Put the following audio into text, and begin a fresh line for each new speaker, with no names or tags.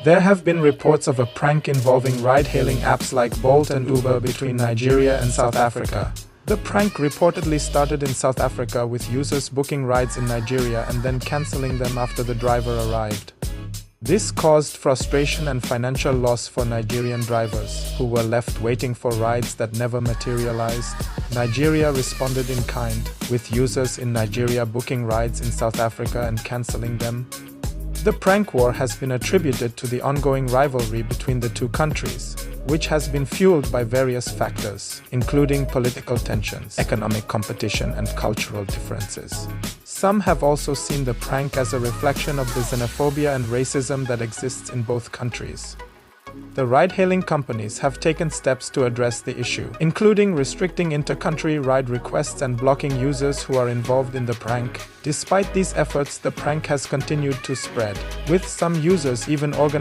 There have been reports of a prank involving ride-hailing apps like Bolt and Uber between Nigeria and South Africa. The prank reportedly started in South Africa with users booking rides in Nigeria and then cancelling them after the driver arrived. This caused frustration and financial loss for Nigerian drivers, who were left waiting for rides that never materialized. Nigeria responded in kind, with users in Nigeria booking rides in South Africa and cancelling them. The prank war has been attributed to the ongoing rivalry between the two countries, which has been fueled by various factors, including political tensions, economic competition, and cultural differences. Some have also seen the prank as a reflection of the xenophobia and racism that exists in both countries. The ride-hailing companies have taken steps to address the issue, including restricting inter-country ride requests and blocking users who are involved in the prank. Despite these efforts, the prank has continued to spread, with some users even organizing